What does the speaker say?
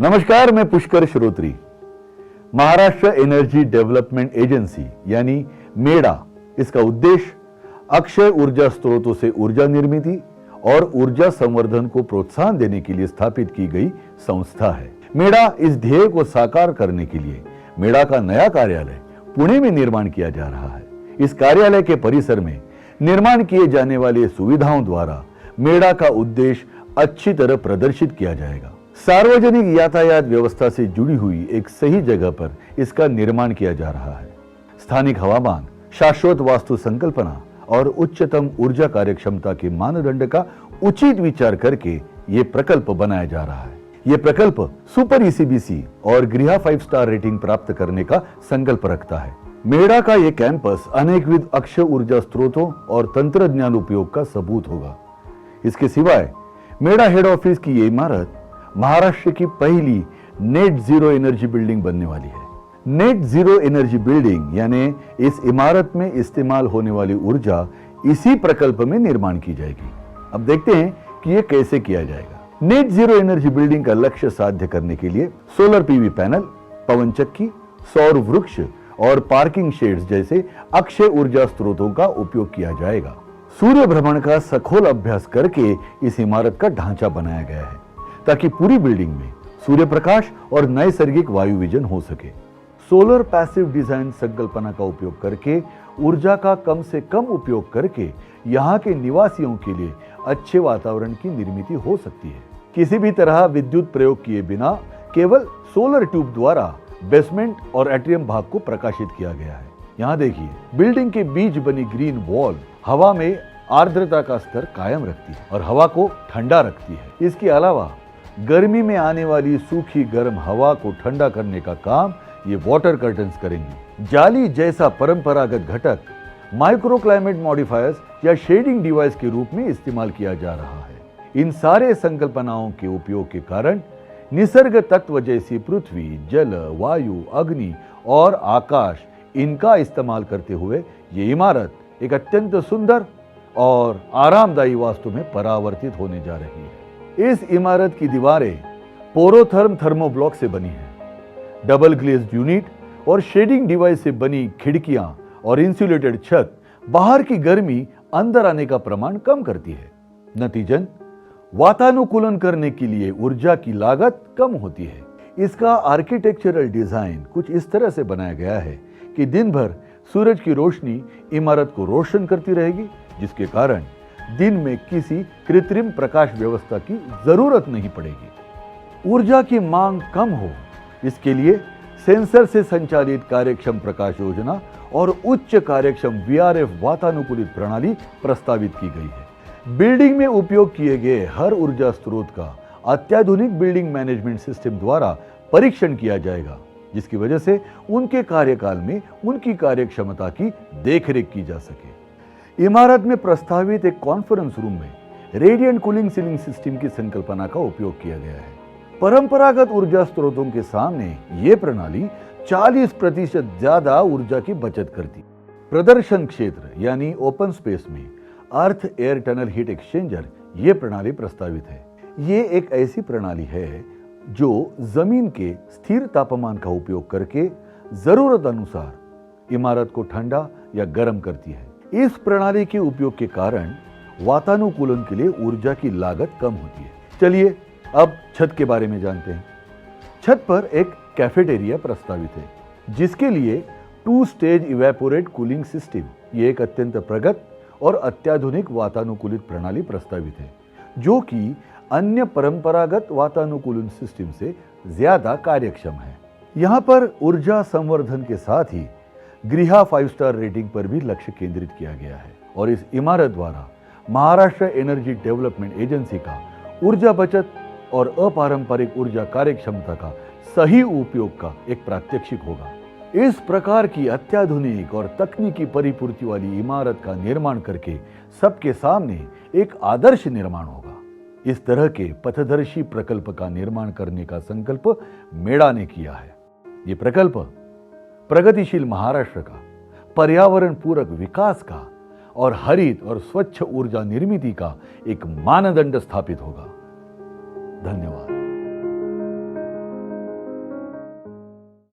नमस्कार, मैं Pushkar Shrotri. Maharashtra energy development agency यानी मेडा, इसका उद्देश्य अक्षय ऊर्जा स्रोतों से ऊर्जा निर्मित और ऊर्जा संवर्धन को प्रोत्साहन देने के लिए स्थापित की गई संस्था है। मेडा इस ध्येय को साकार करने के लिए मेडा का नया कार्यालय पुणे में निर्माण किया जा रहा है। इस कार्यालय के परिसर में निर्माण किए जाने वाली सुविधाओं द्वारा मेडा का उद्देश्य अच्छी तरह प्रदर्शित किया जाएगा। सार्वजनिक यातायात व्यवस्था से जुड़ी हुई एक सही जगह पर इसका निर्माण किया जा रहा है। स्थानिक हवामान, शाश्वत वास्तु संकल्पना और उच्चतम ऊर्जा कार्यक्षमता के मानदंड का उचित विचार करके ये प्रकल्प बनाया जा रहा है। ये प्रकल्प सुपर ईसीबीसी और गृह 5 स्टार रेटिंग प्राप्त करने का संकल्प रखता है। मेडा का ये कैंपस अनेकविध अक्षय ऊर्जा स्रोतों और तंत्रज्ञान उपयोग का सबूत होगा। इसके सिवाय मेडा हेड ऑफिस की ये इमारत महाराष्ट्र की पहली नेट जीरो एनर्जी बिल्डिंग बनने वाली है। नेट जीरो एनर्जी बिल्डिंग यानी इस इमारत में इस्तेमाल होने वाली ऊर्जा इसी प्रकल्प में निर्माण की जाएगी। अब देखते हैं कि यह कैसे किया जाएगा। नेट जीरो एनर्जी बिल्डिंग का लक्ष्य साध्य करने के लिए सोलर पीवी पैनल, पवन चक्की, सौर वृक्ष और पार्किंग शेड्स जैसे अक्षय ऊर्जा स्रोतों का उपयोग किया जाएगा। सूर्य भ्रमण का सखोल अभ्यास करके इस इमारत का ढांचा बनाया गया है ताकि पूरी बिल्डिंग में सूर्य प्रकाश और नैसर्गिक वायु विजन हो सके। सोलर पैसिव डिजाइन संकल्पना का उपयोग करके ऊर्जा का कम से कम उपयोग करके यहाँ के निवासियों के लिए अच्छे वातावरण की निर्मित हो सकती है। किसी भी तरह विद्युत प्रयोग किए बिना केवल सोलर ट्यूब द्वारा बेसमेंट और एट्रियम भाग को प्रकाशित किया गया है। यहाँ देखिए, बिल्डिंग के बीच बनी ग्रीन वॉल हवा में आर्द्रता का स्तर कायम रखती है और हवा को ठंडा रखती है। इसके अलावा गर्मी में आने वाली सूखी गर्म हवा को ठंडा करने का काम ये वाटर कर्टन्स करेंगी। जाली जैसा परंपरागत घटक माइक्रो क्लाइमेट मॉडिफायर्स या शेडिंग डिवाइस के रूप में इस्तेमाल किया जा रहा है। इन सारे संकल्पनाओं के उपयोग के कारण निसर्ग तत्व जैसी पृथ्वी, जल, वायु, अग्नि और आकाश, इनका इस्तेमाल करते हुए ये इमारत एक अत्यंत सुंदर और आरामदायी वास्तु में परावर्तित होने जा रही है। इस इमारत की दीवारें पोरोथर्म थर्मोब्लॉक से बनी है। डबल ग्लेज्ड यूनिट और शेडिंग डिवाइस से बनी खिड़कियां और इंसुलेटेड छत बाहर की गर्मी अंदर आने का प्रमाण कम करती है। नतीजन वातानुकूलन करने के लिए ऊर्जा की लागत कम होती है। इसका आर्किटेक्चरल डिजाइन कुछ इस तरह से बनाया गया है कि दिन भर सूरज की रोशनी इमारत को रोशन करती रहेगी, जिसके कारण दिन में किसी कृत्रिम प्रकाश व्यवस्था की जरूरत नहीं पड़ेगी। ऊर्जा की मांग कम हो, इसके लिए सेंसर से संचालित कार्यक्षम प्रकाश योजना और उच्च कार्यक्षम वीआरएफ वातानुकूलित प्रणाली प्रस्तावित की गई है। बिल्डिंग में उपयोग किए गए हर ऊर्जा स्रोत का अत्याधुनिक बिल्डिंग मैनेजमेंट सिस्टम द्वारा परीक्षण किया जाएगा, जिसकी वजह से उनके कार्यकाल में उनकी कार्यक्षमता की देखरेख की जा सके। इमारत में प्रस्तावित एक कॉन्फ्रेंस रूम में रेडिएंट कूलिंग सीलिंग सिस्टम की संकल्पना का उपयोग किया गया है। परंपरागत ऊर्जा स्रोतों के सामने यह प्रणाली 40% ज्यादा ऊर्जा की बचत करती। प्रदर्शन क्षेत्र यानी ओपन स्पेस में earth air tunnel heat exchanger ये प्रणाली प्रस्तावित है। ये एक ऐसी प्रणाली है जो जमीन के स्थिर तापमान का उपयोग करके जरूरत अनुसार इमारत को ठंडा या गर्म करती है। इस प्रणाली के उपयोग के कारण वातानुकूलन के लिए ऊर्जा की लागत कम होती है। चलिए अब छत के बारे में जानते हैं। छत पर एक कैफेटेरिया प्रस्तावित है, जिसके लिए 2 स्टेज इवेपोरेट कूलिंग सिस्टम, ये एक अत्यंत प्रगत और अत्याधुनिक वातानुकूलित प्रणाली प्रस्तावित है, जो कि अन्य परंपरागत वातानुकूलन सिस्टम से ज्यादा कार्यक्षम है। यहाँ पर ऊर्जा संवर्धन के साथ ही गृह 5 स्टार रेटिंग पर भी लक्ष्य केंद्रित किया गया है और इस इमारत द्वारा महाराष्ट्र एनर्जी डेवलपमेंट एजेंसी का ऊर्जा बचत और अपारंपरिक ऊर्जा कार्यक्षमता का सही उपयोग का एक प्रात्यक्षिक होगा। इस प्रकार की अत्याधुनिक और तकनीकी परिपूर्ति वाली इमारत का निर्माण करके सबके सामने एक आदर्श निर्माण होगा। इस तरह के पथदर्शी प्रकल्प का निर्माण करने का संकल्प मेडा ने किया है। ये प्रकल्प प्रगतिशील महाराष्ट्र का, पर्यावरण पूरक विकास का और हरित और स्वच्छ ऊर्जा निर्मिति का एक मानदंड स्थापित होगा। धन्यवाद।